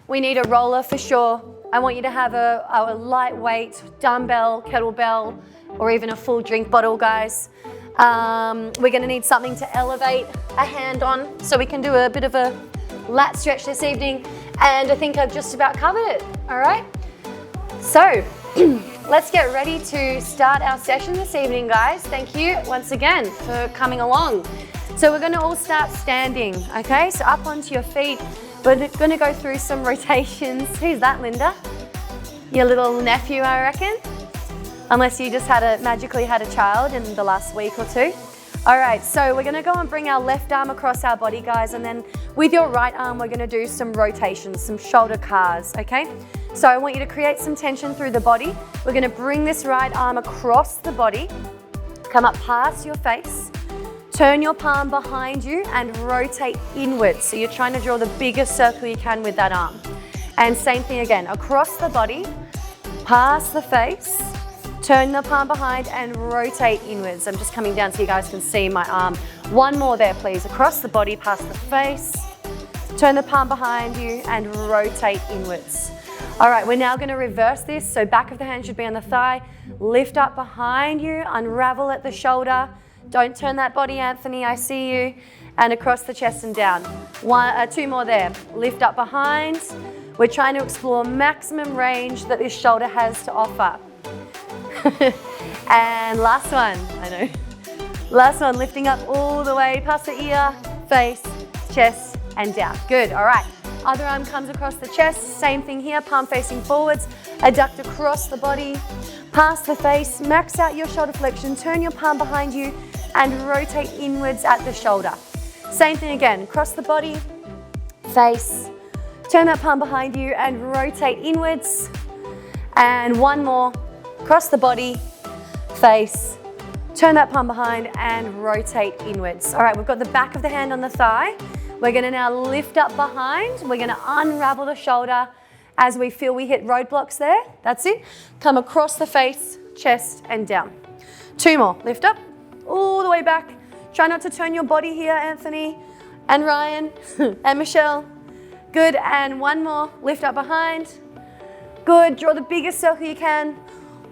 we need a roller for sure. I want you to have a lightweight dumbbell, kettlebell, or even a full drink bottle, guys. We're gonna need something to elevate a hand on, so we can do a bit of a lat stretch this evening, and I think I've just about covered it, all right? So, let's get ready to start our session this evening, guys. Thank you once again for coming along. So we're gonna all start standing, okay? So up onto your feet. We're gonna go through some rotations. Who's that, Linda? Your little nephew, I reckon? Unless you just magically had a child in the last week or two. All right, so we're gonna go and bring our left arm across our body, guys, and then with your right arm, we're gonna do some rotations, some shoulder cars, okay? So I want you to create some tension through the body. We're gonna bring this right arm across the body, come up past your face, turn your palm behind you and rotate inwards. So you're trying to draw the biggest circle you can with that arm. And same thing again, across the body, past the face, turn the palm behind and rotate inwards. I'm just coming down so you guys can see my arm. One more there, please. Across the body, past the face, turn the palm behind you and rotate inwards. All right, we're now gonna reverse this. So back of the hand should be on the thigh, lift up behind you, unravel at the shoulder. Don't turn that body, Anthony, I see you. And across the chest and down. Two more there. Lift up behind. We're trying to explore maximum range that this shoulder has to offer. And last one, I know. Last one, lifting up all the way past the ear, face, chest, and down. Good, all right. Other arm comes across the chest, same thing here, palm facing forwards, adduct across the body, past the face, max out your shoulder flexion, turn your palm behind you, and rotate inwards at the shoulder. Same thing again, across the body, face, turn that palm behind you and rotate inwards. And one more, across the body, face, turn that palm behind and rotate inwards. All right, we've got the back of the hand on the thigh. We're gonna now lift up behind. We're gonna unravel the shoulder as we feel we hit roadblocks there. That's it. Come across the face, chest, and down. Two more, lift up. All the way back. Try not to turn your body here, Anthony and Ryan and Michelle. Good, and one more, lift up behind. Good, draw the biggest circle you can,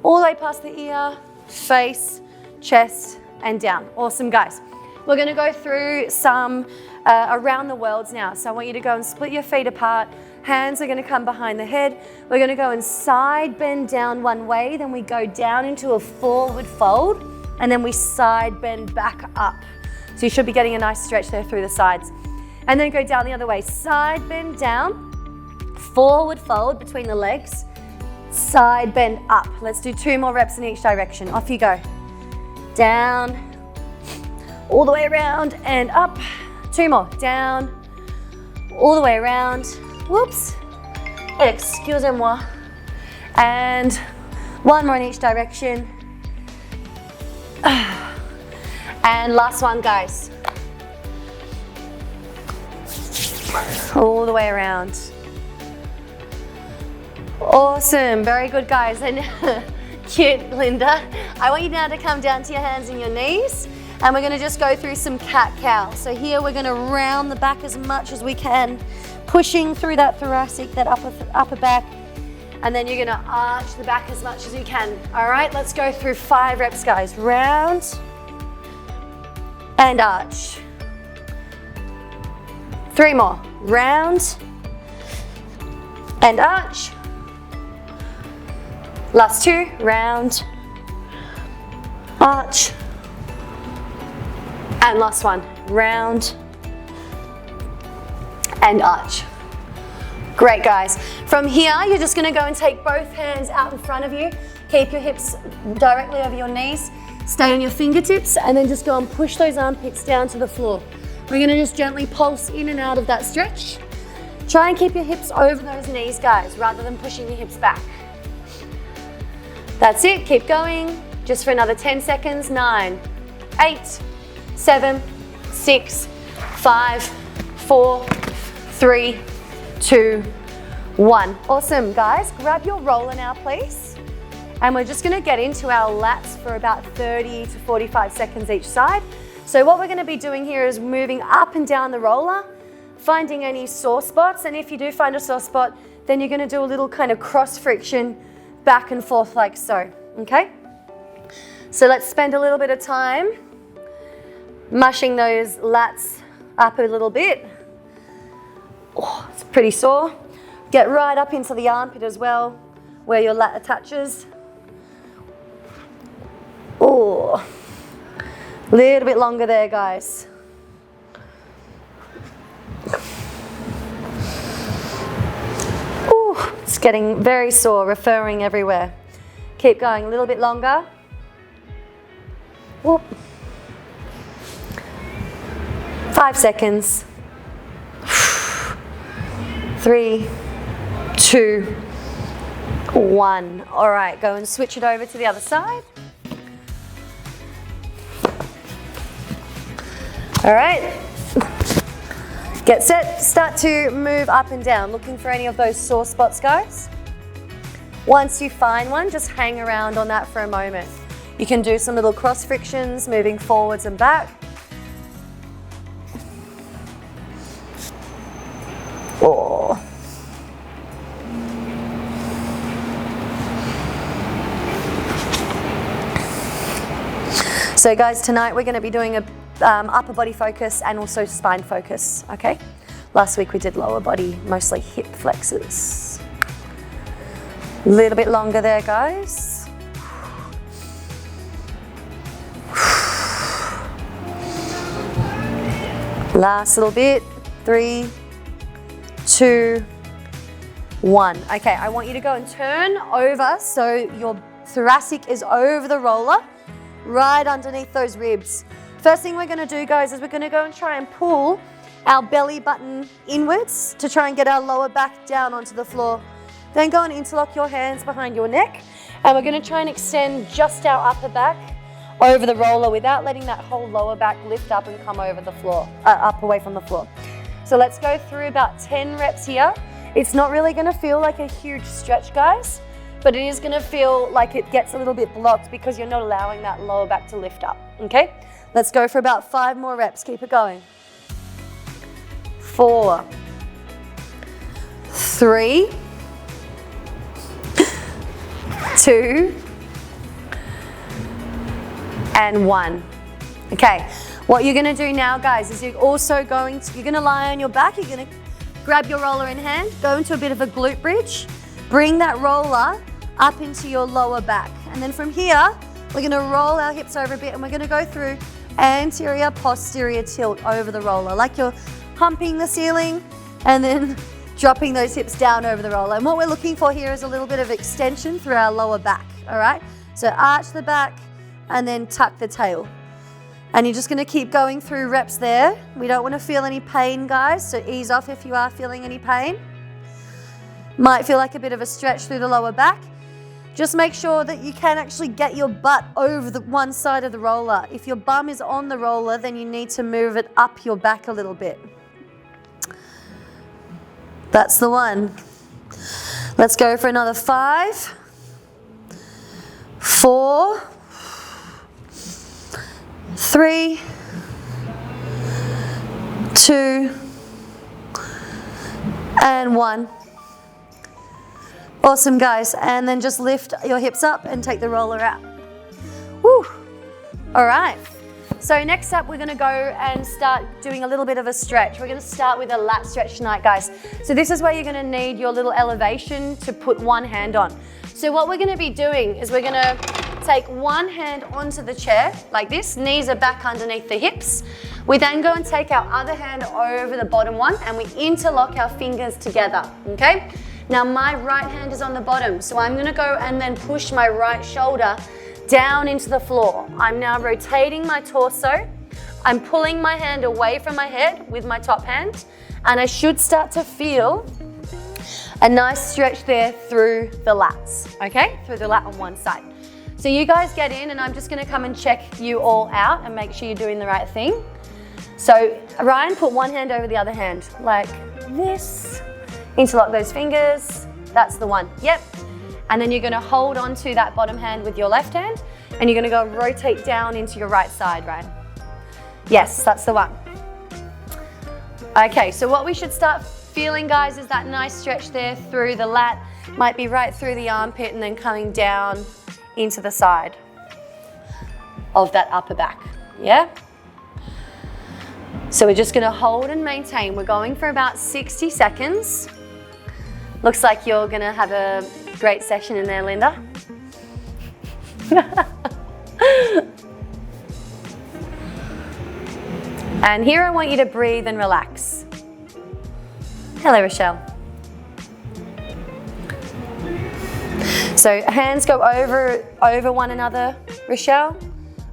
all the way past the ear, face, chest, and down. Awesome, guys. We're gonna go through some around the worlds now. So I want you to go and split your feet apart. Hands are gonna come behind the head. We're gonna go and side bend down one way, then we go down into a forward fold, and then we side bend back up. So you should be getting a nice stretch there through the sides. And then go down the other way, side bend down, forward fold between the legs, side bend up. Let's do 2 more reps in each direction. Off you go. Down, all the way around and up. 2 more, down, all the way around. Whoops, excusez-moi. And 1 more in each direction. And last one, guys. All the way around. Awesome, very good, guys. And cute, Linda. I want you now to come down to your hands and your knees, and we're gonna just go through some cat-cow. So here we're gonna round the back as much as we can, pushing through that thoracic, that upper back, and then you're gonna arch the back as much as you can. All right, let's go through 5 reps, guys. Round and arch. 3 more, round and arch. Last 2, round, arch, and last one, round and arch. Great, guys. From here, you're just gonna go and take both hands out in front of you. Keep your hips directly over your knees. Stay on your fingertips and then just go and push those armpits down to the floor. We're gonna just gently pulse in and out of that stretch. Try and keep your hips over those knees, guys, rather than pushing your hips back. That's it, keep going. Just for another 10 seconds. 9, 8, 7, 6, 5, 4, 3, 2, 1. Awesome, guys. Grab your roller now, please. And we're just gonna get into our lats for about 30 to 45 seconds each side. So what we're gonna be doing here is moving up and down the roller finding any sore spots. And if you do find a sore spot, then you're gonna do a little kind of cross friction back and forth like so, okay? So let's spend a little bit of time mushing those lats up a little bit. Oh, it's pretty sore. Get right up into the armpit as well, where your lat attaches. Oh, a little bit longer there, guys. Ooh, it's getting very sore, referring everywhere. Keep going a little bit longer. Whoop. 5 seconds. 3, 2, 1. All right, go and switch it over to the other side. All right. Get set, start to move up and down, looking for any of those sore spots, guys. Once you find one, just hang around on that for a moment. You can do some little cross frictions, moving forwards and back. Oh. So guys, tonight we're going to be doing a upper body focus and also spine focus, okay? Last week we did lower body, mostly hip flexors. A little bit longer there, guys. Last little bit. 3, 2, 1. Okay, I want you to go and turn over so your thoracic is over the roller, right underneath those ribs. First thing we're going to do, guys, is we're going to go and try and pull our belly button inwards to try and get our lower back down onto the floor. Then go and interlock your hands behind your neck, and we're going to try and extend just our upper back over the roller without letting that whole lower back lift up and come over the floor, up away from the floor. So let's go through about 10 reps here. It's not really going to feel like a huge stretch, guys, but it is going to feel like it gets a little bit blocked because you're not allowing that lower back to lift up, okay? Let's go for about 5 more reps. Keep it going. 4, 3, 2, and 1. Okay, what you're going to do now, guys, is you're also going to lie on your back. You're going to grab your roller in hand, go into a bit of a glute bridge, bring that roller up into your lower back. And then from here, we're going to roll our hips over a bit, and we're going to go through anterior posterior tilt over the roller, like you're humping the ceiling and then dropping those hips down over the roller. And what we're looking for here is a little bit of extension through our lower back, all right? So arch the back and then tuck the tail. And you're just going to keep going through reps there. We don't want to feel any pain, guys, so ease off if you are feeling any pain. Might feel like a bit of a stretch through the lower back. Just make sure that you can actually get your butt over the one side of the roller. If your bum is on the roller, then you need to move it up your back a little bit. That's the one. Let's go for another 5, 4, 3, 2, and 1. Awesome, guys. And then just lift your hips up and take the roller out. Woo. All right. So next up, we're going to go and start doing a little bit of a stretch. We're going to start with a lat stretch tonight, guys. So this is where you're going to need your little elevation to put one hand on. So what we're going to be doing is we're going to take one hand onto the chair like this. Knees are back underneath the hips. We then go and take our other hand over the bottom one and we interlock our fingers together, okay? Now my right hand is on the bottom, so I'm going to go and then push my right shoulder down into the floor. I'm now rotating my torso. I'm pulling my hand away from my head with my top hand, and I should start to feel a nice stretch there through the lats, okay? Through the lat on one side. So you guys get in, and I'm just going to come and check you all out and make sure you're doing the right thing. So Ryan, put one hand over the other hand, like this. Interlock those fingers. That's the one. Yep. And then you're going to hold on to that bottom hand with your left hand, and you're going to go rotate down into your right side, Ryan. Yes, that's the one. Okay, so what we should start feeling, guys, is that nice stretch there through the lat. Might be right through the armpit and then coming down into the side of that upper back, yeah? So we're just gonna hold and maintain. We're going for about 60 seconds. Looks like you're gonna have a great session in there, Linda. And here I want you to breathe and relax. Hello, Rochelle. So hands go over one another, Rochelle.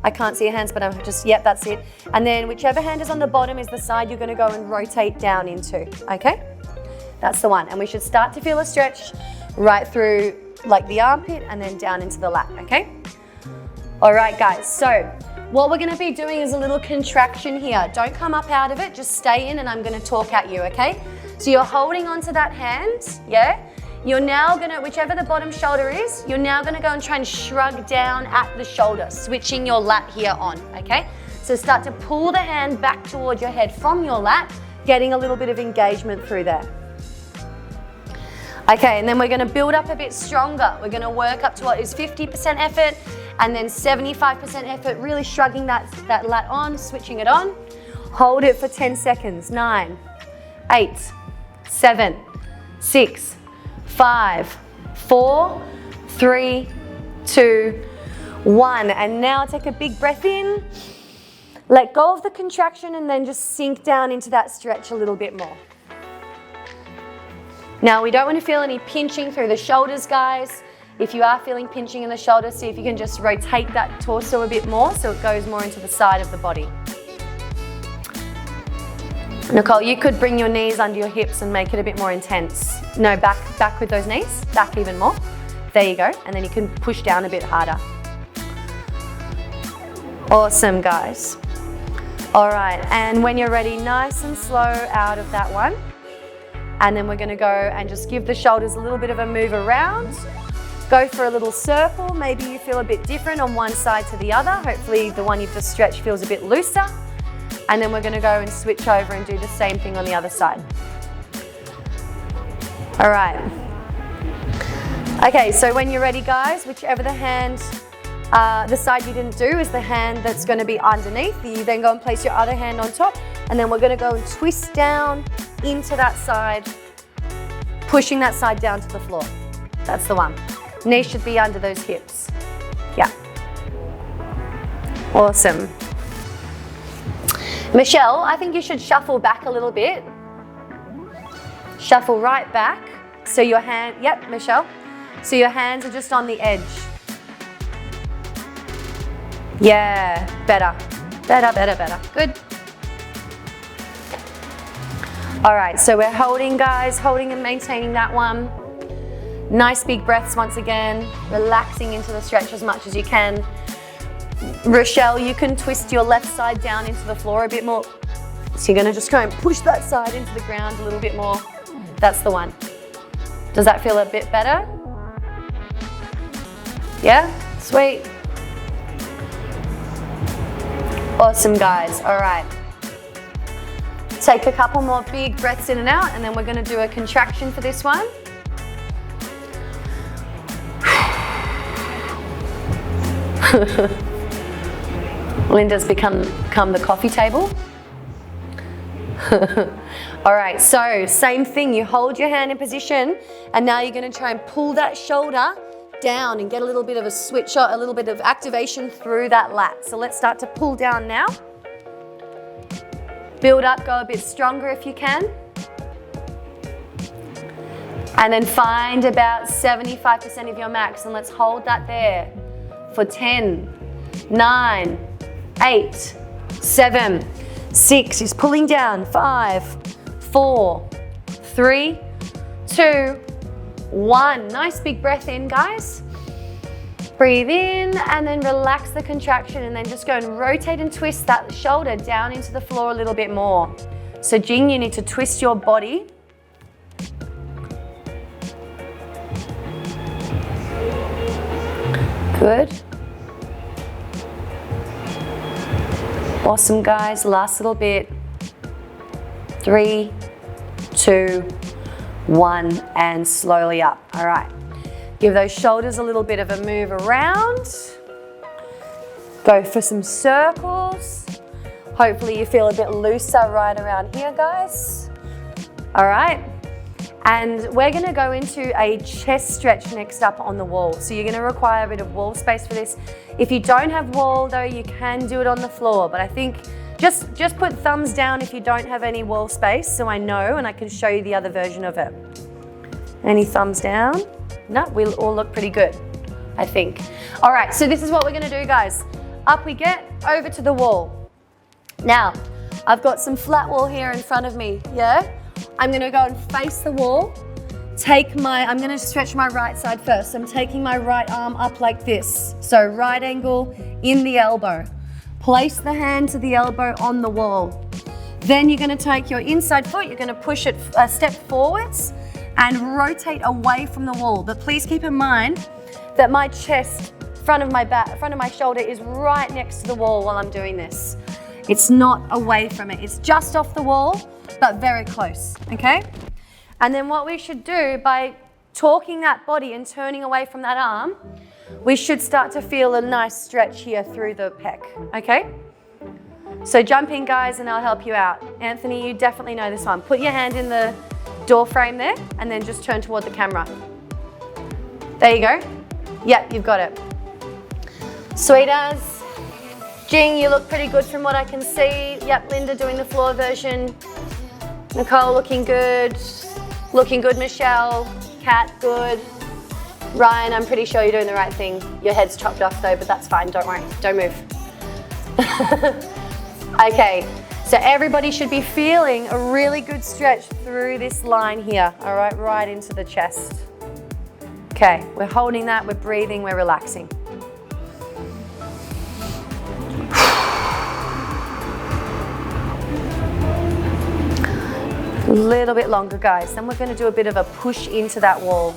I can't see your hands, but I'm just, yep, that's it. And then whichever hand is on the bottom is the side you're gonna go and rotate down into, okay? That's the one. And we should start to feel a stretch right through like the armpit and then down into the lat, okay? All right, guys, so what we're gonna be doing is a little contraction here. Don't come up out of it, just stay in and I'm gonna talk at you, okay? So you're holding onto that hand, yeah? You're now gonna, whichever the bottom shoulder is, you're now gonna go and try and shrug down at the shoulder, switching your lat here on, okay? So start to pull the hand back towards your head from your lat, getting a little bit of engagement through there. Okay, and then we're gonna build up a bit stronger. We're gonna work up to what is 50% effort and then 75% effort, really shrugging that lat on, switching it on. Hold it for 10 seconds. 9, 8, 7, 6, 5, 4, 3, 2, 1. And now take a big breath in. Let go of the contraction and then just sink down into that stretch a little bit more. Now we don't want to feel any pinching through the shoulders, guys. If you are feeling pinching in the shoulders, see if you can just rotate that torso a bit more so it goes more into the side of the body. Nicole, you could bring your knees under your hips and make it a bit more intense. No, back with those knees, back even more. There you go, and then you can push down a bit harder. Awesome, guys. All right, and when you're ready, nice and slow out of that one. And then we're gonna go and just give the shoulders a little bit of a move around. Go for a little circle. Maybe you feel a bit different on one side to the other. Hopefully the one you've just stretched feels a bit looser. And then we're gonna go and switch over and do the same thing on the other side. All right. Okay, so when you're ready, guys, whichever the hand, the side you didn't do is the hand that's gonna be underneath. You then go and place your other hand on top, and then we're gonna go and twist down into that side, pushing that side down to the floor. That's the one. Knees should be under those hips. Yeah. Awesome. Michelle, I think you should shuffle back a little bit. Shuffle right back. So your hand, yep, Michelle. So your hands are just on the edge. Yeah, better. Better, better, better. Good. All right, so we're holding, guys, holding and maintaining that one. Nice big breaths once again, relaxing into the stretch as much as you can. Rochelle, you can twist your left side down into the floor a bit more. So you're gonna just go and push that side into the ground a little bit more. That's the one. Does that feel a bit better? Yeah, sweet. Awesome, guys, all right. Take a couple more big breaths in and out, and then we're gonna do a contraction for this one. Linda's become the coffee table. All right, so same thing, you hold your hand in position, and now you're gonna try and pull that shoulder down and get a little bit of a switch, a little bit of activation through that lat. So let's start to pull down now. Build up, go a bit stronger if you can. And then find about 75% of your max, and let's hold that there for 10, 9, 8, 7, 6, he's pulling down, 5, 4, 3, 2, 1. Nice big breath in, guys. Breathe in and then relax the contraction, and then just go and rotate and twist that shoulder down into the floor a little bit more. So Jing, you need to twist your body. Good. Awesome, guys, last little bit. 3, 2, 1, and slowly up. All right. Give those shoulders a little bit of a move around. Go for some circles. Hopefully you feel a bit looser right around here, guys. All right. And we're gonna go into a chest stretch next up on the wall. So you're gonna require a bit of wall space for this. If you don't have wall though, you can do it on the floor, but I think just put thumbs down if you don't have any wall space so I know and I can show you the other version of it. Any thumbs down? No, we all look pretty good, I think. All right, so this is what we're gonna do, guys. Up we get, over to the wall. Now, I've got some flat wall here in front of me, yeah? I'm gonna go and face the wall. I'm gonna stretch my right side first. I'm taking my right arm up like this. So right angle in the elbow. Place the hand to the elbow on the wall. Then you're gonna take your inside foot, you're gonna push it a step forwards and rotate away from the wall. But please keep in mind that my chest, front of my shoulder is right next to the wall while I'm doing this. It's not away from it. It's just off the wall, but very close, okay? And then what we should do by torquing that body and turning away from that arm, we should start to feel a nice stretch here through the pec, okay? So jump in, guys, and I'll help you out. Anthony, you definitely know this one. Put your hand in the door frame there and then just turn toward the camera. There you go. Yep, you've got it. Sweet as. Jing, you look pretty good from what I can see. Yep, Linda doing the floor version. Nicole looking good. Looking good, Michelle. Kat, good. Ryan, I'm pretty sure you're doing the right thing. Your head's chopped off though, but that's fine, don't worry, don't move. Okay, so everybody should be feeling a really good stretch through this line here, all right, right into the chest. Okay, we're holding that, we're breathing, we're relaxing. A little bit longer, guys. Then we're going to do a bit of a push into that wall.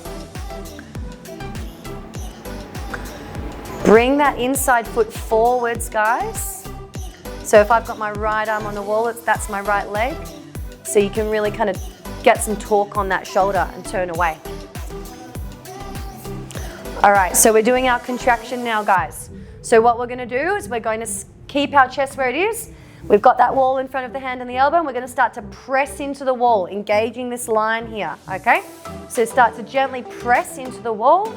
Bring that inside foot forwards, guys. So if I've got my right arm on the wall, that's my right leg. So you can really kind of get some torque on that shoulder and turn away. All right, so we're doing our contraction now, guys. So what we're going to do is we're going to keep our chest where it is. We've got that wall in front of the hand and the elbow, and we're going to start to press into the wall, engaging this line here, okay? So start to gently press into the wall,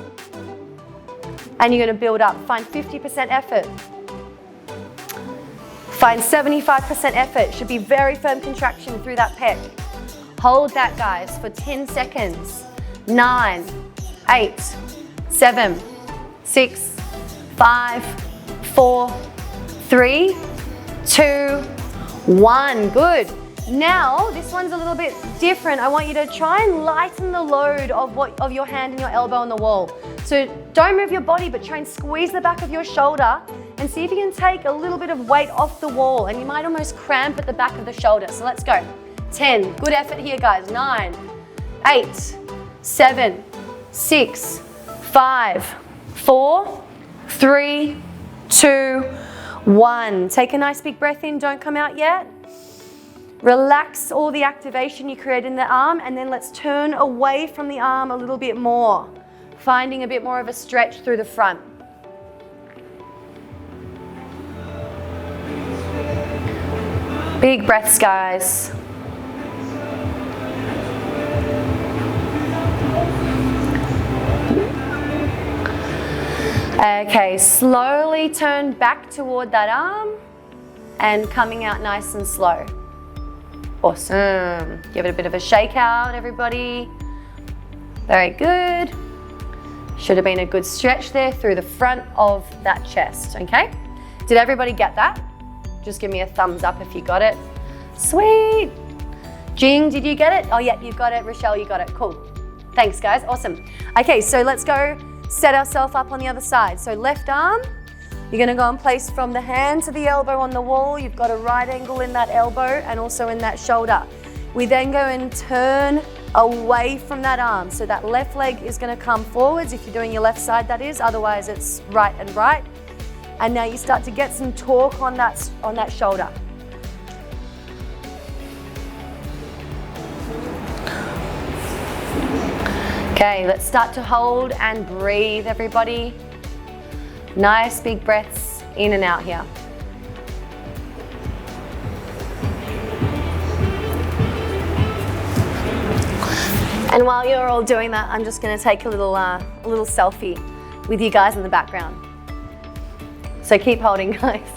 and you're going to build up. Find 50% effort. Find 75% effort. Should be very firm contraction through that pec. Hold that, guys, for 10 seconds. 9, 8, 7, 6, 5, 4, 3, 2, 1. Good. Now, this one's a little bit different. I want you to try and lighten the load of your hand and your elbow on the wall. So don't move your body, but try and squeeze the back of your shoulder and see if you can take a little bit of weight off the wall, and you might almost cramp at the back of the shoulder. So let's go. 10. Good effort here, guys. 9, 8, 7, 6, 5, 4, 3, 2, 1. Take a nice big breath in. Don't come out yet. Relax all the activation you create in the arm, and then let's turn away from the arm a little bit more, finding a bit more of a stretch through the front. Big breaths, guys. Okay, slowly turn back toward that arm and coming out nice and slow. Awesome. Give it a bit of a shake out, everybody. Very good. Should have been a good stretch there through the front of that chest, okay? Did everybody get that? Just give me a thumbs up if you got it. Sweet. Jing, did you get it? Oh yeah, you got it. Rochelle, you got it. Cool. Thanks, guys. Awesome. Okay, so let's go set ourselves up on the other side. So left arm, you're gonna go and place from the hand to the elbow on the wall. You've got a right angle in that elbow and also in that shoulder. We then go and turn away from that arm. So that left leg is gonna come forwards if you're doing your left side, that is. Otherwise, it's right and right. And now you start to get some torque on that shoulder. Okay, let's start to hold and breathe, everybody. Nice big breaths in and out here. And while you're all doing that, I'm just going to take a little selfie with you guys in the background. So keep holding, guys.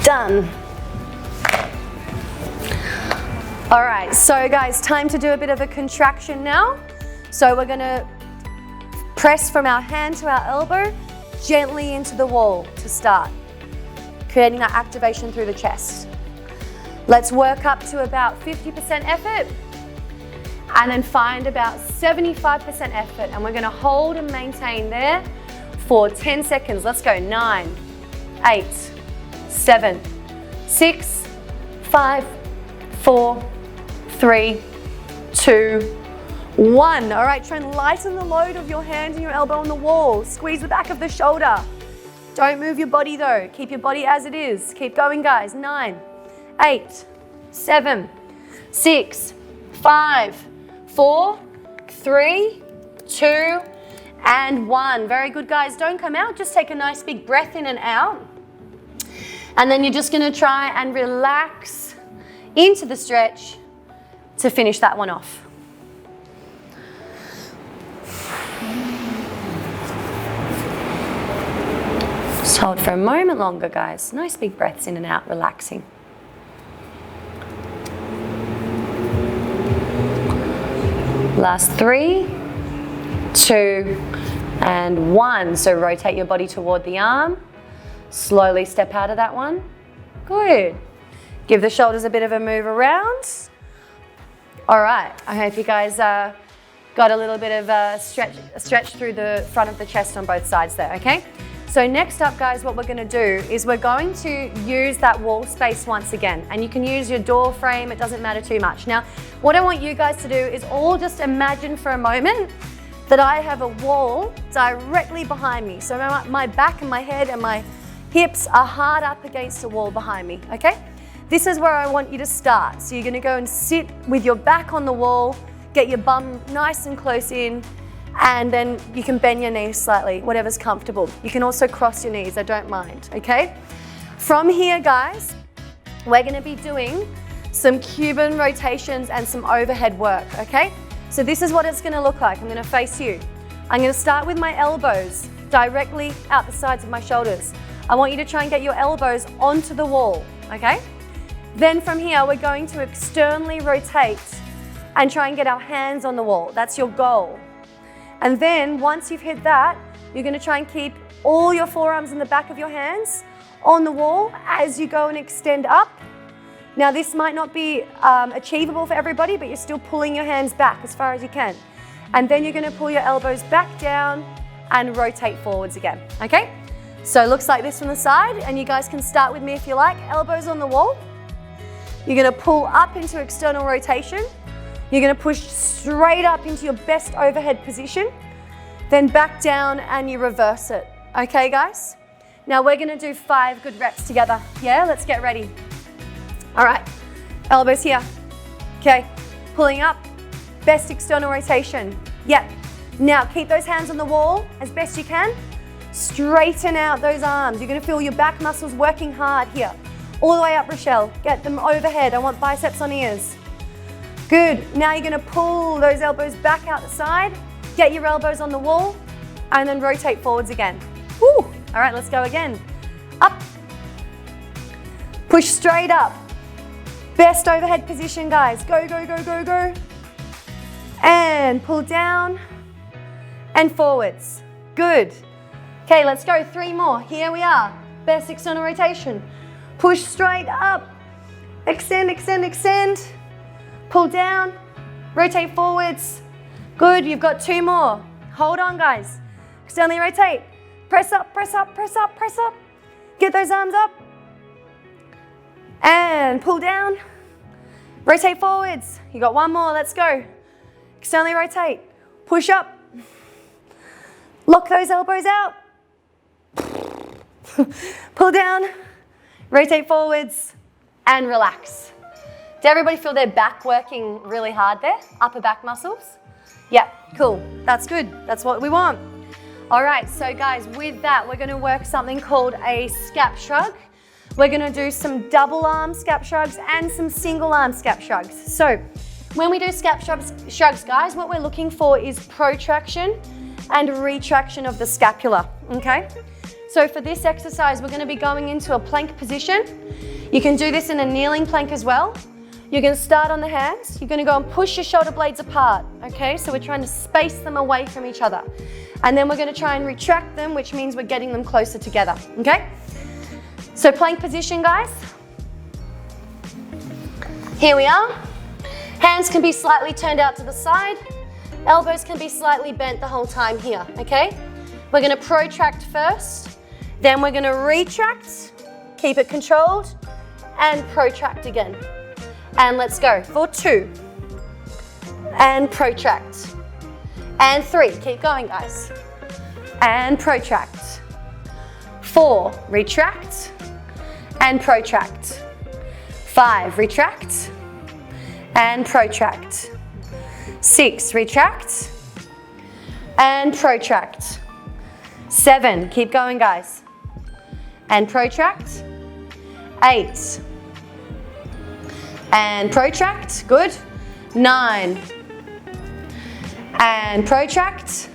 Done. All right, so guys, time to do a bit of a contraction now. So we're going to press from our hand to our elbow, gently into the wall to start, creating that activation through the chest. Let's work up to about 50% effort and then find about 75% effort, and we're going to hold and maintain there for 10 seconds. Let's go. 9, 8, 7, 6, 5, 4, 3, 2, 1. All right, try and lighten the load of your hand and your elbow on the wall. Squeeze the back of the shoulder. Don't move your body though. Keep your body as it is. Keep going, guys. 9, 8, 7, 6, 5, 4, 3, 2, and 1. Very good, guys. Don't come out. Just take a nice big breath in and out. And then you're just going to try and relax into the stretch to finish that one off. Just hold for a moment longer, guys. Nice big breaths in and out, relaxing. Last 3, 2, and 1. So rotate your body toward the arm. Slowly step out of that one. Good. Give the shoulders a bit of a move around. All right, I hope you guys got a little bit of a stretch through the front of the chest on both sides there, okay? So next up, guys, what we're gonna do is we're going to use that wall space once again, and you can use your door frame, it doesn't matter too much. Now, what I want you guys to do is all just imagine for a moment that I have a wall directly behind me. So my back and my head and my hips are hard up against a wall behind me, okay? This is where I want you to start. So you're gonna go and sit with your back on the wall, get your bum nice and close in, and then you can bend your knees slightly, whatever's comfortable. You can also cross your knees, I don't mind, okay? From here, guys, we're gonna be doing some Cuban rotations and some overhead work, okay? So this is what it's gonna look like. I'm gonna face you. I'm gonna start with my elbows directly out the sides of my shoulders. I want you to try and get your elbows onto the wall, okay? Then from here, we're going to externally rotate and try and get our hands on the wall. That's your goal. And then once you've hit that, you're gonna try and keep all your forearms in the back of your hands on the wall as you go and extend up. Now this might not be achievable for everybody, but you're still pulling your hands back as far as you can. And then you're gonna pull your elbows back down and rotate forwards again, okay? So it looks like this from the side, and you guys can start with me if you like. Elbows on the wall. You're gonna pull up into external rotation. You're gonna push straight up into your best overhead position, then back down and you reverse it. Okay, guys? Now we're gonna do 5 good reps together. Yeah, let's get ready. All right, elbows here. Okay, pulling up, best external rotation. Yep. Now keep those hands on the wall as best you can. Straighten out those arms. You're gonna feel your back muscles working hard here. All the way up, Rochelle. Get them overhead. I want biceps on ears. Good. Now you're gonna pull those elbows back out the side. Get your elbows on the wall and then rotate forwards again. Woo. All right, let's go again. Up. Push straight up. Best overhead position, guys. Go, go, go, go, go. And pull down and forwards. Good. Okay, let's go. 3 more. Here we are. Best external rotation. Push straight up. Extend, extend, extend. Pull down. Rotate forwards. Good. You've got 2 more. Hold on, guys. Externally rotate. Press up, press up, press up, press up. Get those arms up. And pull down. Rotate forwards. You got 1 more. Let's go. Externally rotate. Push up. Lock those elbows out. Pull down. Rotate forwards. and relax. Did everybody feel their back working really hard there? Upper back muscles? Yeah, cool. That's good. That's what we want. All right, so guys, with that, we're gonna work something called a scap shrug. We're gonna do some double arm scap shrugs and some single arm scap shrugs. So when we do scap shrugs, guys, what we're looking for is protraction and retraction of the scapula, okay? So for this exercise, we're gonna be going into a plank position. You can do this in a kneeling plank as well. You're gonna start on the hands. You're gonna go and push your shoulder blades apart, okay? So we're trying to space them away from each other. And then we're gonna try and retract them, which means we're getting them closer together, okay? So plank position, guys. Here we are. Hands can be slightly turned out to the side. Elbows can be slightly bent the whole time here, okay? We're gonna protract first, then we're gonna retract, keep it controlled, and protract again. And let's go for 2. And protract. And 3, keep going, guys. And protract. 4, retract. And protract. 5, retract. And protract. 6, retract. And protract. 7, keep going, guys. And protract. 8. And protract, good. 9. And protract.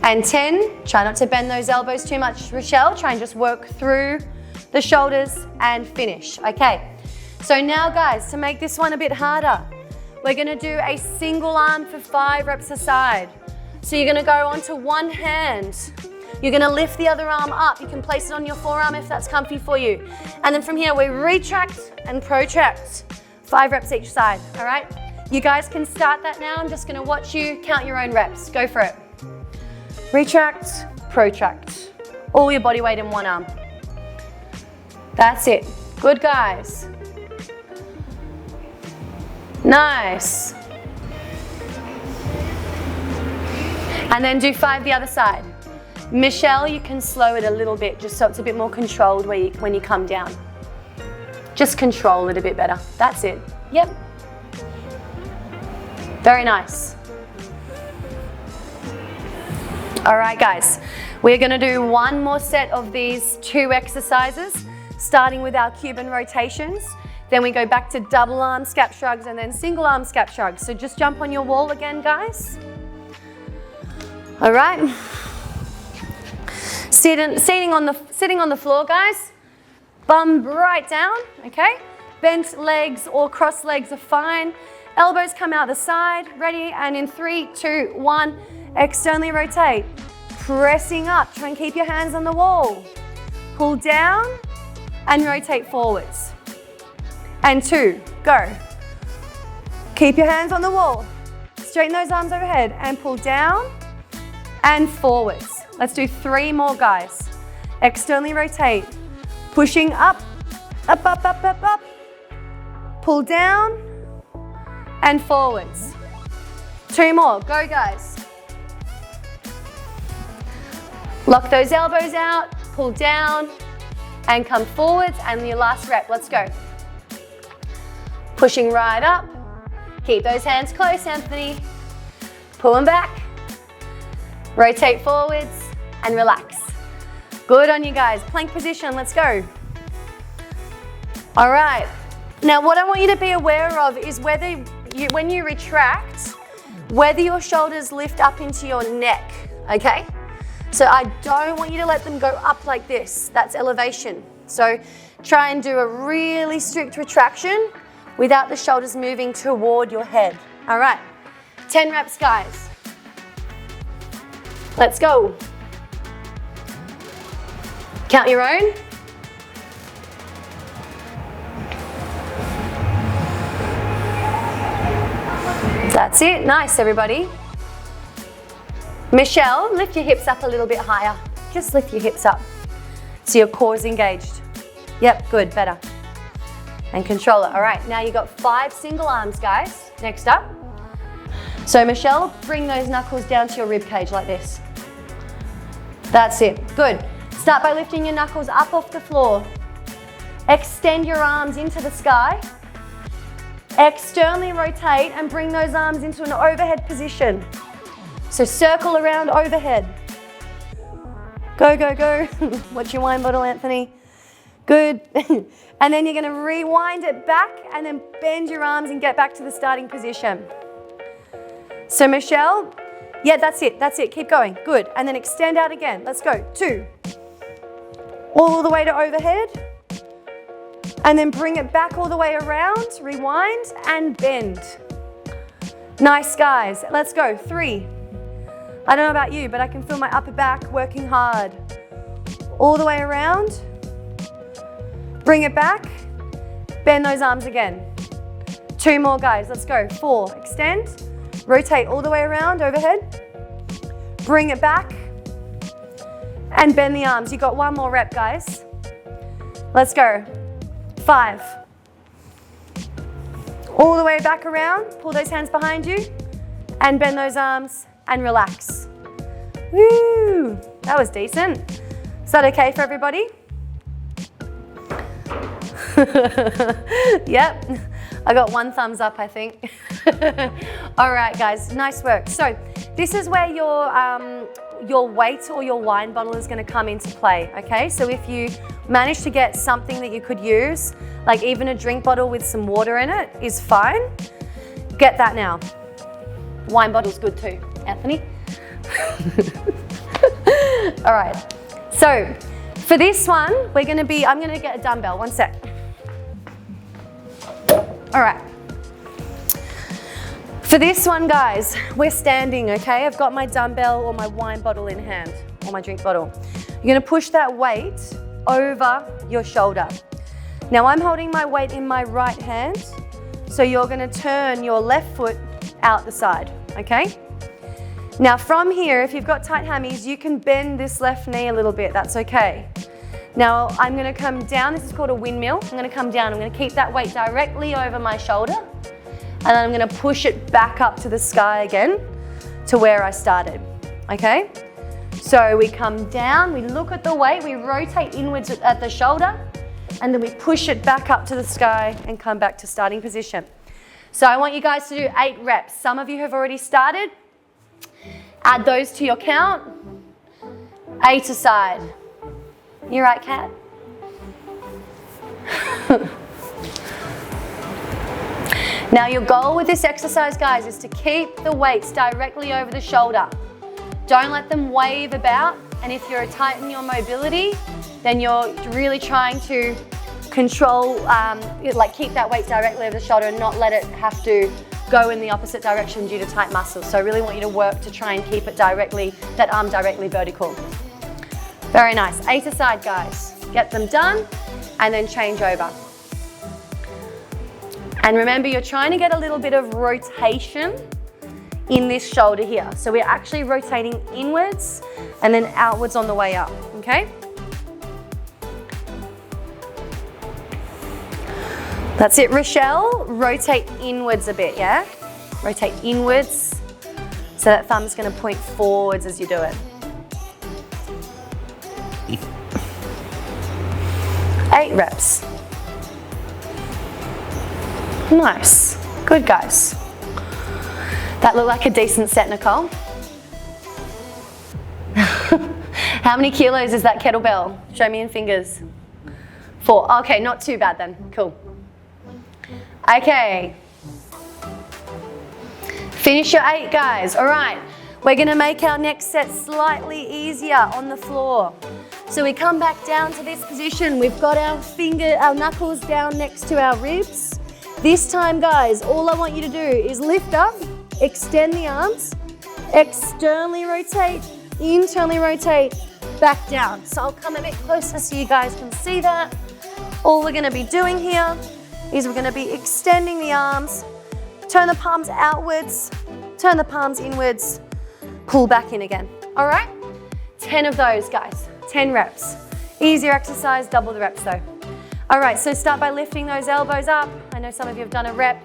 And 10, try not to bend those elbows too much, Rochelle. Try and just work through the shoulders and finish, okay? So now, guys, to make this one a bit harder, we're gonna do a single arm for 5 reps a side. So you're gonna go onto one hand. You're gonna lift the other arm up. You can place it on your forearm if that's comfy for you. And then from here, we retract and protract. 5 reps each side, all right? You guys can start that now. I'm just gonna watch you count your own reps. Go for it. Retract, protract. All your body weight in one arm. That's it. Good, guys. Nice. And then do 5 the other side. Michelle, you can slow it a little bit just so it's a bit more controlled when you come down. Just control it a bit better. That's it. Yep. Very nice. All right, guys. We're gonna do one more set of these 2 exercises, starting with our Cuban rotations. Then we go back to double arm scap shrugs and then single arm scap shrugs. So just jump on your wall again, guys. All right. Sitting on the floor, guys. Bum right down, okay? Bent legs or crossed legs are fine. Elbows come out the side, ready? And in 3, 2, 1, externally rotate. Pressing up, try and keep your hands on the wall. Pull down and rotate forwards. And 2, go. Keep your hands on the wall. Straighten those arms overhead and pull down and forwards. Let's do 3 more, guys. Externally rotate. Pushing up, up, up, up, up, up. Pull down and forwards. 2 more, go, guys. Lock those elbows out, pull down and come forwards, and your last rep, let's go. Pushing right up. Keep those hands close, Anthony. Pull them back. Rotate forwards and relax. Good on you guys. Plank position, let's go. All right. Now what I want you to be aware of is when you retract, whether your shoulders lift up into your neck, okay? So I don't want you to let them go up like this. That's elevation. So try and do a really strict retraction without the shoulders moving toward your head. All right, 10 reps, guys. Let's go. Count your own. That's it, nice everybody. Michelle, lift your hips up a little bit higher. Just lift your hips up so your core is engaged. Yep, good, better. And control it. All right, now you've got 5 single arms, guys. Next up. So Michelle, bring those knuckles down to your rib cage like this. That's it, good. Start by lifting your knuckles up off the floor. Extend your arms into the sky. Externally rotate and bring those arms into an overhead position. So circle around overhead. Go, go, go. Watch your wine bottle, Anthony. Good. And then you're going to rewind it back and then bend your arms and get back to the starting position. So Michelle, yeah, that's it. That's it. Keep going. Good. And then extend out again. Let's go. 2. All the way to overhead. And then bring it back all the way around. Rewind and bend. Nice, guys. Let's go. 3. I don't know about you, but I can feel my upper back working hard. All the way around. Bring it back. Bend those arms again. 2 more, guys. Let's go. 4. Extend. Rotate all the way around, overhead. Bring it back. And bend the arms. You got 1 more rep, guys. Let's go. 5. All the way back around. Pull those hands behind you. And bend those arms and relax. Woo! That was decent. Is that okay for everybody? Yep. I got 1 thumbs up, I think. All right, guys, nice work. So this is where your weight or your wine bottle is going to come into play, okay? So if you manage to get something that you could use, like even a drink bottle with some water in it is fine. Get that now. Wine bottle's good too, Anthony. All right, so for this one, I'm going to get a dumbbell, 1 sec. All right. For this one, guys, we're standing, okay? I've got my dumbbell or my wine bottle in hand, or my drink bottle. You're gonna push that weight over your shoulder. Now I'm holding my weight in my right hand, so you're gonna turn your left foot out the side, okay? Now from here, if you've got tight hammies, you can bend this left knee a little bit, that's okay. Now I'm gonna come down, this is called a windmill. I'm gonna come down, I'm gonna keep that weight directly over my shoulder, and then I'm gonna push it back up to the sky again to where I started, okay? So we come down, we look at the weight, we rotate inwards at the shoulder, and then we push it back up to the sky and come back to starting position. So I want you guys to do 8 reps. Some of you have already started. Add those to your count. 8 aside. You right, Kat? Now your goal with this exercise, guys, is to keep the weights directly over the shoulder. Don't let them wave about, and if you're tight in your mobility, then you're really trying to control, keep that weight directly over the shoulder and not let it have to go in the opposite direction due to tight muscles. So I really want you to work to try and keep it directly, that arm directly vertical. Very nice. 8 aside, guys. Get them done and then change over. And remember, you're trying to get a little bit of rotation in this shoulder here. So we're actually rotating inwards and then outwards on the way up, okay? That's it, Rochelle. Rotate inwards a bit, yeah? Rotate inwards. So that thumb's gonna point forwards as you do it. 8 reps. Nice. Good, guys. That looked like a decent set, Nicole. How many kilos is that kettlebell? Show me in fingers. 4. Okay, not too bad then. Cool. Okay. Finish your 8, guys. All right. We're going to make our next set slightly easier on the floor. So we come back down to this position. We've got our knuckles down next to our ribs. This time, guys, all I want you to do is lift up, extend the arms, externally rotate, internally rotate, back down. So I'll come a bit closer so you guys can see that. All we're going to be doing here is we're going to be extending the arms, turn the palms outwards, turn the palms inwards, pull back in again. All right? 10 of those, guys. 10 reps. Easier exercise, double the reps though. All right, so start by lifting those elbows up. I know some of you have done a rep.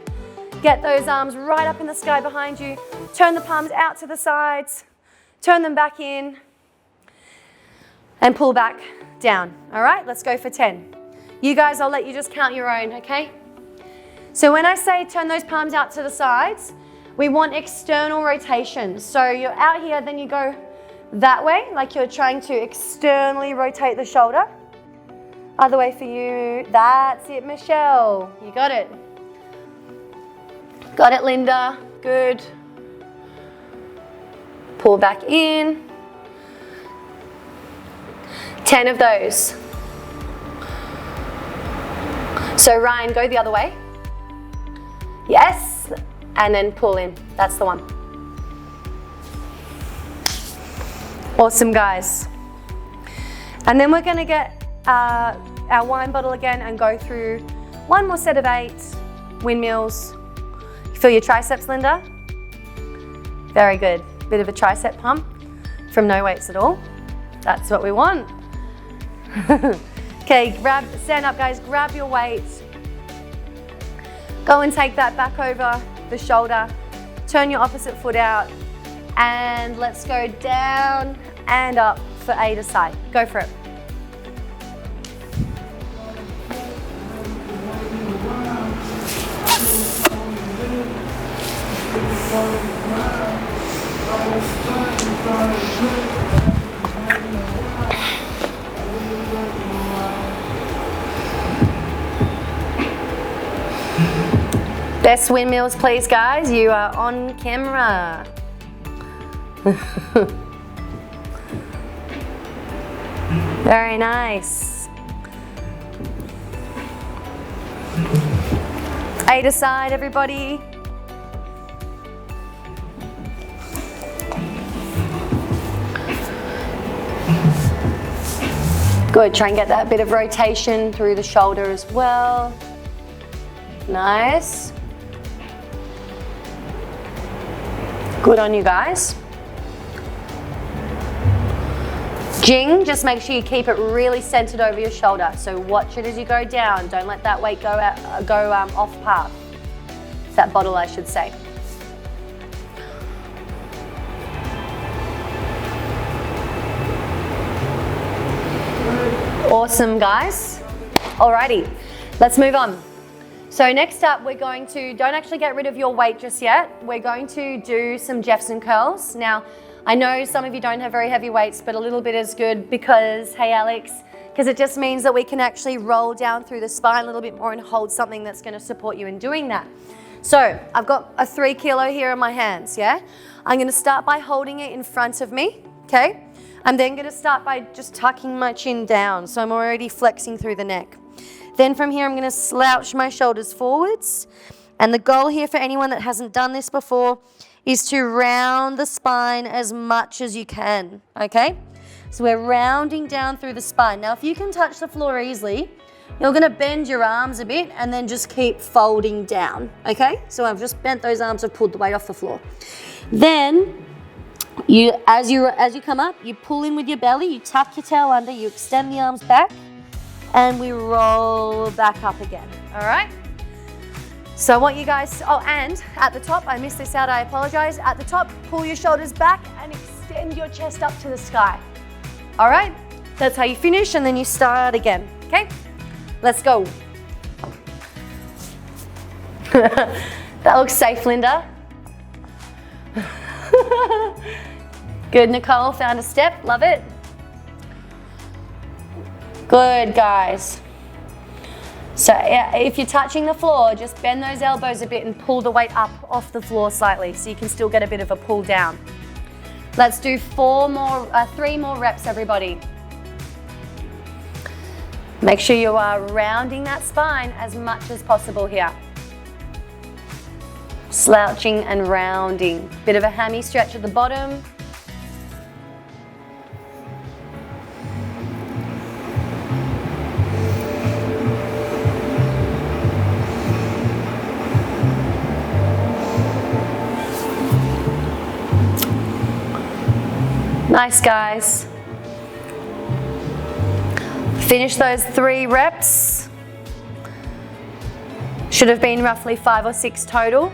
Get those arms right up in the sky behind you. Turn the palms out to the sides. Turn them back in. And pull back down. All right, let's go for 10. You guys, I'll let you just count your own, okay? So when I say turn those palms out to the sides, we want external rotation. So you're out here, then you go that way, like you're trying to externally rotate the shoulder. Other way for you. That's it, Michelle. You got it. Got it, Linda. Good. Pull back in. 10 of those. So Ryan, go the other way. Yes. And then pull in. That's the one. Awesome, guys. And then we're going to get our wine bottle again and go through one more set of 8 windmills. Feel your triceps, Linda? Very good. Bit of a tricep pump from no weights at all. That's what we want. Okay, stand up, guys. Grab your weight. Go and take that back over the shoulder. Turn your opposite foot out. And let's go down and up for either side. Go for it. Best windmills, please, guys. You are on camera. Very nice. Either side, everybody. Good, try and get that bit of rotation through the shoulder as well. Nice. Good on you guys. Jing, just make sure you keep it really centered over your shoulder. So watch it as you go down. Don't let that weight go off path. It's that bottle, I should say. Awesome, guys. Alrighty, let's move on. So next up, we're going to, don't actually get rid of your weight just yet. We're going to do some Jefferson curls. Now, I know some of you don't have very heavy weights, but a little bit is good because, hey Alex, because it just means that we can actually roll down through the spine a little bit more and hold something that's going to support you in doing that. So I've got a 3 kilo here in my hands, yeah? I'm going to start by holding it in front of me, okay? I'm then going to start by just tucking my chin down, so I'm already flexing through the neck. Then from here, I'm going to slouch my shoulders forwards. And the goal here for anyone that hasn't done this before is to round the spine as much as you can, okay? So we're rounding down through the spine. Now, if you can touch the floor easily, you're going to bend your arms a bit and then just keep folding down, okay? So I've just bent those arms, I've pulled the weight off the floor. Then, as you come up, you pull in with your belly, you tuck your tail under, you extend the arms back, and we roll back up again, all right? So I want you guys, oh, and at the top, I missed this out, I apologize. At the top, pull your shoulders back and extend your chest up to the sky. All right, that's how you finish, and then you start again, okay? Let's go. That looks safe, Linda. Good, Nicole, found a step, love it. Good, guys. So yeah, if you're touching the floor, just bend those elbows a bit and pull the weight up off the floor slightly so you can still get a bit of a pull down. Let's do 3 more reps, everybody. Make sure you are rounding that spine as much as possible here. Slouching and rounding. Bit of a hammy stretch at the bottom. Nice, guys. Finish those 3 reps. Should have been roughly 5 or 6 total.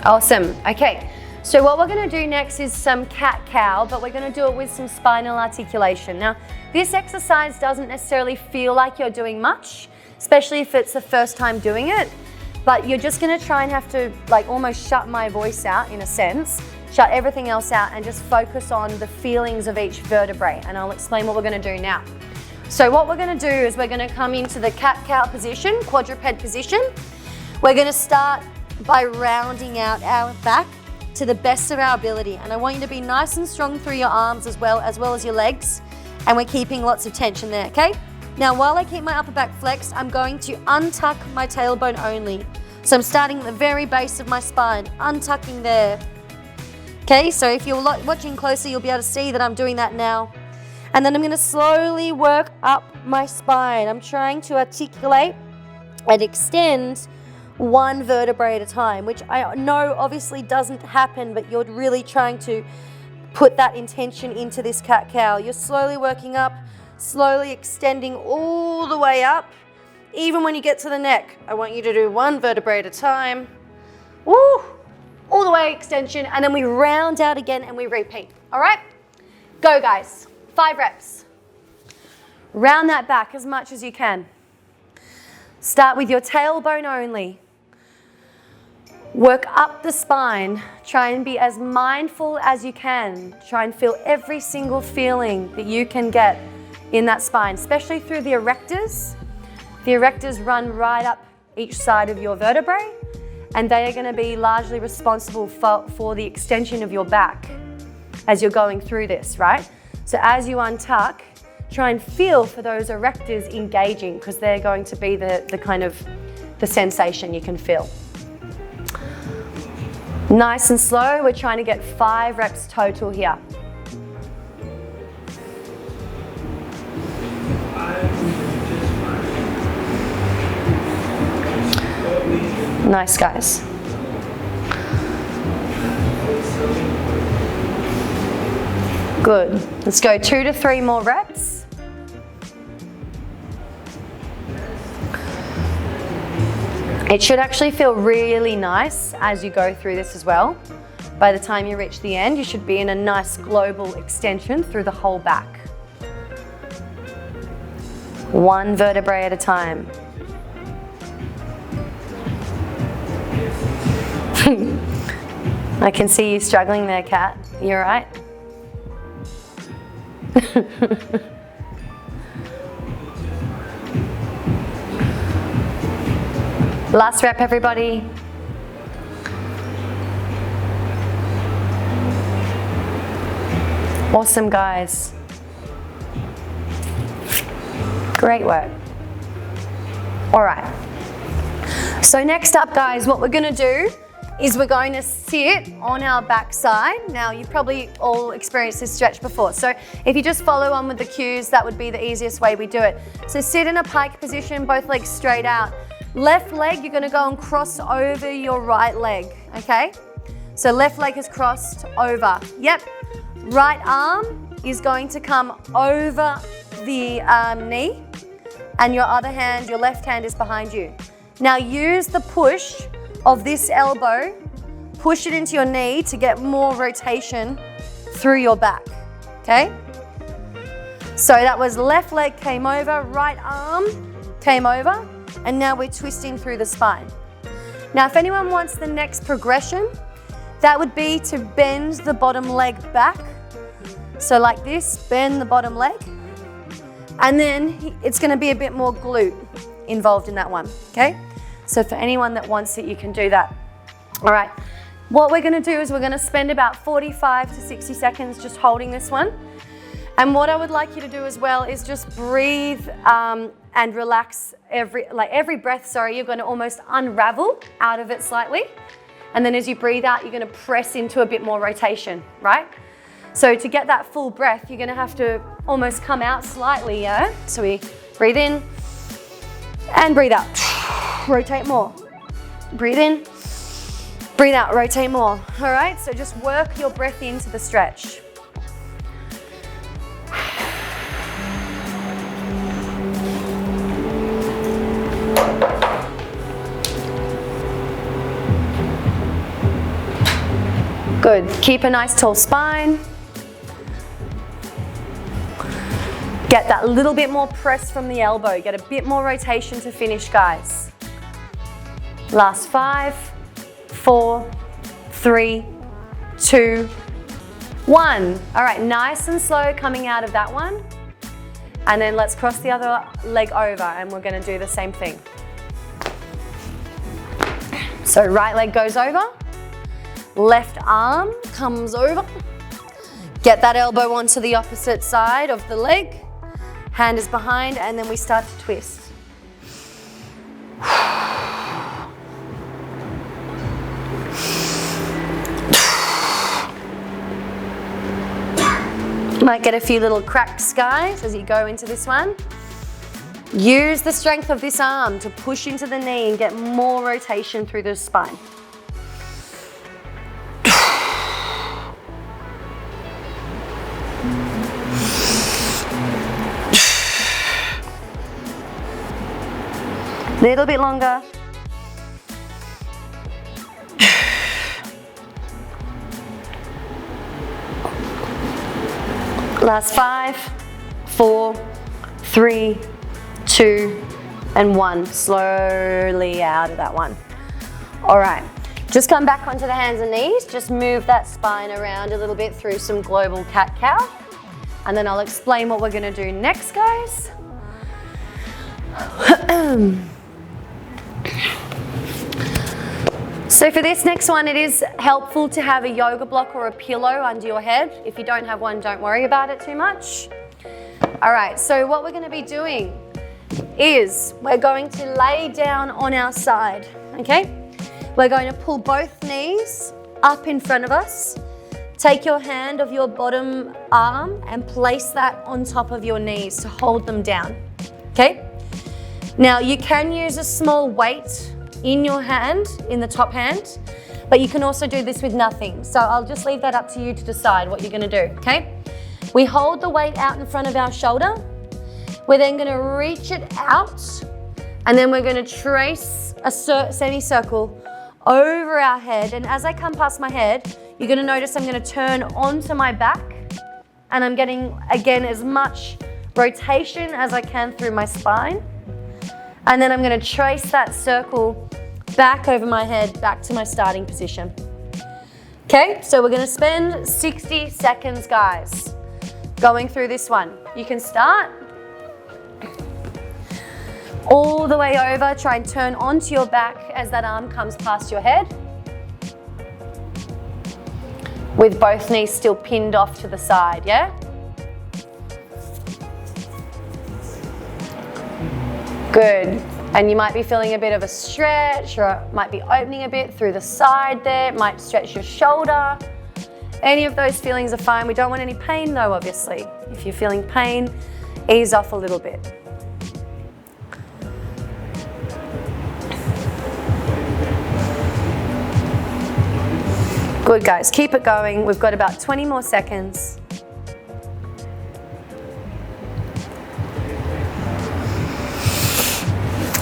Awesome. Okay, So what we're going to do next is some cat-cow, but we're going to do it with some spinal articulation. Now, this exercise doesn't necessarily feel like you're doing much, especially if it's the first time doing it, but you're just going to try and have to like almost shut my voice out in a sense, shut everything else out and just focus on the feelings of each vertebrae, and I'll explain what we're going to do now. So what we're going to do is we're going to come into the cat-cow position, quadruped position. We're going to start by rounding out our back to the best of our ability, and I want you to be nice and strong through your arms as well as your legs, and we're keeping lots of tension there, okay? Now while I keep my upper back flexed, I'm going to untuck my tailbone only. So I'm starting at the very base of my spine, untucking there. Okay, so if you're watching closely, you'll be able to see that I'm doing that now. And then I'm going to slowly work up my spine. I'm trying to articulate and extend one vertebrae at a time, which I know obviously doesn't happen, but you're really trying to put that intention into this cat-cow. You're slowly working up, slowly extending all the way up. Even when you get to the neck, I want you to do one vertebrae at a time. Woo! All the way extension, and then we round out again and we repeat. All right? Go, guys. 5 reps. Round that back as much as you can. Start with your tailbone only. Work up the spine. Try and be as mindful as you can. Try and feel every single feeling that you can get in that spine, especially through the erectors. The erectors run right up each side of your vertebrae, and they are going to be largely responsible for the extension of your back as you're going through this, right? So as you untuck, try and feel for those erectors engaging, because they're going to be the kind of the sensation you can feel. Nice and slow, we're trying to get 5 reps total here. Nice, guys. Good. Let's go 2 to 3 more reps. It should actually feel really nice as you go through this as well. By the time you reach the end, you should be in a nice global extension through the whole back. 1 vertebrae at a time. I can see you struggling there, Kat. You all right? Last rep, everybody. Awesome, guys. Great work. All right. So next up, guys, what we're going to do is we're going to sit on our backside. Now, you've probably all experienced this stretch before. So if you just follow on with the cues, that would be the easiest way we do it. So sit in a pike position, both legs straight out. Left leg, you're going to go and cross over your right leg, okay? So left leg is crossed over. Yep. Right arm is going to come over the knee, and your other hand, your left hand is behind you. Now use the push of this elbow, push it into your knee to get more rotation through your back, okay? So that was left leg came over, right arm came over, and now we're twisting through the spine. Now if anyone wants the next progression, that would be to bend the bottom leg back. So like this, bend the bottom leg, and then it's going to be a bit more glute involved in that one, okay? So for anyone that wants it, you can do that. All right, what we're going to do is we're going to spend about 45 to 60 seconds just holding this one. And what I would like you to do as well is just breathe and relax every breath, you're going to almost unravel out of it slightly. And then as you breathe out, you're going to press into a bit more rotation, right? So to get that full breath, you're going to have to almost come out slightly, yeah? So we breathe in and breathe out. Rotate more. Breathe in, breathe out, rotate more. All right, so just work your breath into the stretch. Good. Keep a nice tall spine. Get that little bit more press from the elbow. Get a bit more rotation to finish, guys. Last 5, 4, 3, 2, 1. All right, nice and slow coming out of that one. And then let's cross the other leg over and we're gonna do the same thing. So right leg goes over, left arm comes over. Get that elbow onto the opposite side of the leg. Hand is behind and then we start to twist. Might get a few little cracks, guys, as you go into this one. Use the strength of this arm to push into the knee and get more rotation through the spine. Little bit longer. Last 5, 4, 3, 2, and 1. Slowly out of that one. All right, just come back onto the hands and knees. Just move that spine around a little bit through some global cat-cow. And then I'll explain what we're gonna do next, guys. So for this next one, it is helpful to have a yoga block or a pillow under your head. If you don't have one, don't worry about it too much. All right, so what we're gonna be doing is we're going to lay down on our side, okay? We're going to pull both knees up in front of us. Take your hand of your bottom arm and place that on top of your knees to hold them down, okay? Now you can use a small weight in your hand, in the top hand, but you can also do this with nothing. So I'll just leave that up to you to decide what you're gonna do, okay? We hold the weight out in front of our shoulder. We're then gonna reach it out, and then we're gonna trace a semicircle over our head. And as I come past my head, you're gonna notice I'm gonna turn onto my back, and I'm getting, again, as much rotation as I can through my spine. And then I'm gonna trace that circle back over my head, back to my starting position. Okay, so we're gonna spend 60 seconds, guys, going through this one. You can start all the way over, try and turn onto your back as that arm comes past your head, with both knees still pinned off to the side, yeah? Good. And you might be feeling a bit of a stretch, or it might be opening a bit through the side there. It might stretch your shoulder. Any of those feelings are fine. We don't want any pain though, obviously. If you're feeling pain, ease off a little bit. Good, guys, keep it going. We've got about 20 more seconds.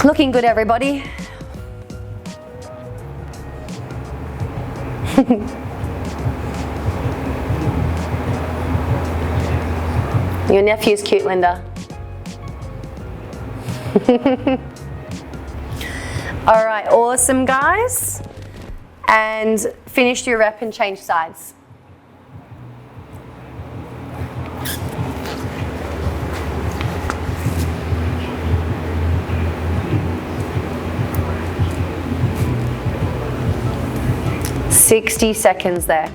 Looking good, everybody. Your nephew's cute, Linda. All right, awesome, guys. And finish your rep and change sides. "60 seconds there.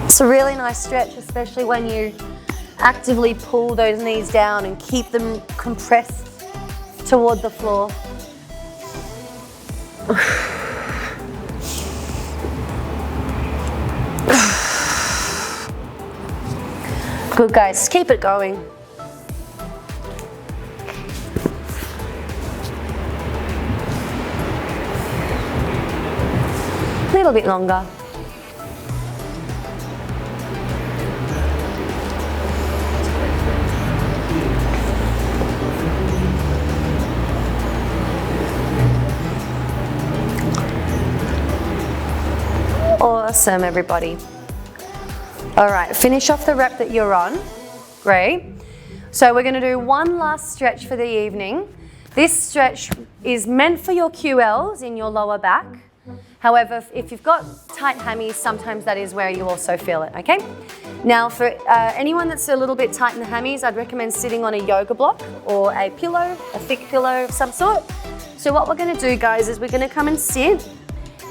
It's a really nice stretch, especially when you actively pull those knees down and keep them compressed toward the floor. Good, guys, keep it going. A little bit longer. Awesome, everybody. All right, finish off the rep that you're on. Great. So we're gonna do one last stretch for the evening. This stretch is meant for your QLs in your lower back. However, if you've got tight hammies, sometimes that is where you also feel it, okay? Now for anyone that's a little bit tight in the hammies, I'd recommend sitting on a yoga block or a pillow, a thick pillow of some sort. So what we're gonna do, guys, is we're gonna come and sit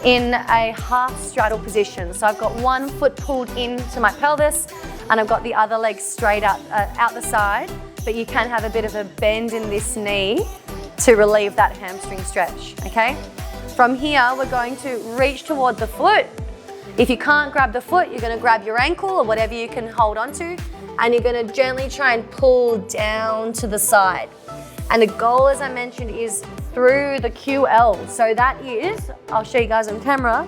in a half straddle position. So I've got one foot pulled into my pelvis and I've got the other leg straight out the side, but you can have a bit of a bend in this knee to relieve that hamstring stretch, okay? From here, we're going to reach toward the foot. If you can't grab the foot, you're gonna grab your ankle or whatever you can hold onto, and you're gonna gently try and pull down to the side. And the goal, as I mentioned, is through the QL. So that is, I'll show you guys on camera,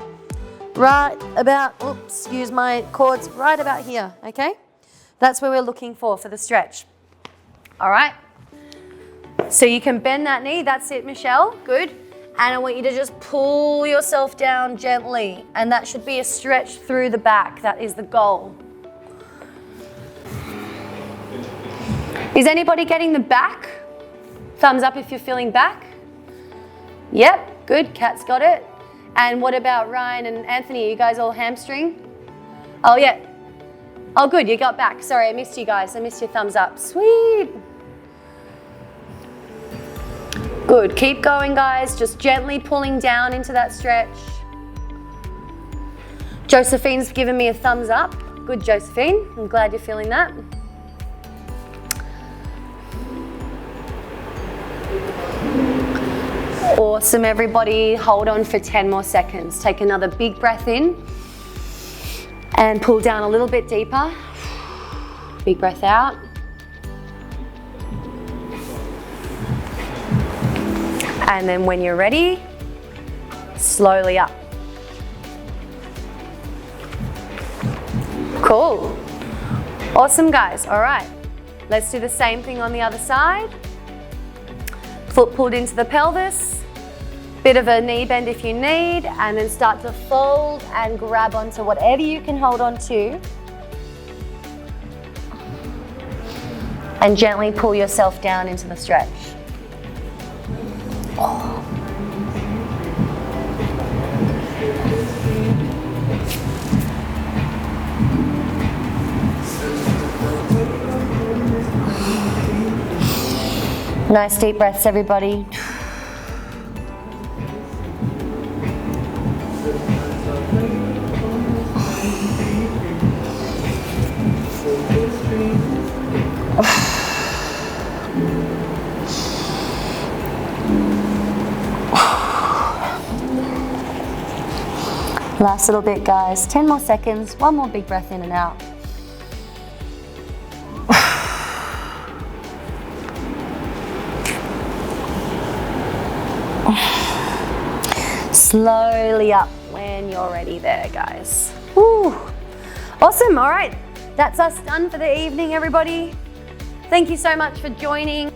right about, oops, excuse my cords, right about here, okay? That's where we're looking for the stretch. All right? So you can bend that knee, that's it, Michelle, good. And I want you to just pull yourself down gently. And that should be a stretch through the back. That is the goal. Is anybody getting the back? Thumbs up if you're feeling back. Yep, good, Kat's got it. And what about Ryan and Anthony? Are you guys all hamstring? Oh yeah. Oh good, you got back. Sorry, I missed you guys. I missed your thumbs up. Sweet. Good, keep going guys, just gently pulling down into that stretch. Josephine's given me a thumbs up. Good, Josephine, I'm glad you're feeling that. Awesome, everybody, hold on for 10 more seconds. Take another big breath in and pull down a little bit deeper. Big breath out. And then when you're ready, slowly up. Cool. Awesome, guys. All right. Let's do the same thing on the other side. Foot pulled into the pelvis. Bit of a knee bend if you need, and then start to fold and grab onto whatever you can hold on to. And gently pull yourself down into the stretch. Oh. Nice deep breaths, everybody. Last little bit, guys. 10 more seconds. One more big breath in and out. Slowly up when you're ready there, guys. Woo. Awesome. All right. That's us done for the evening, everybody. Thank you so much for joining.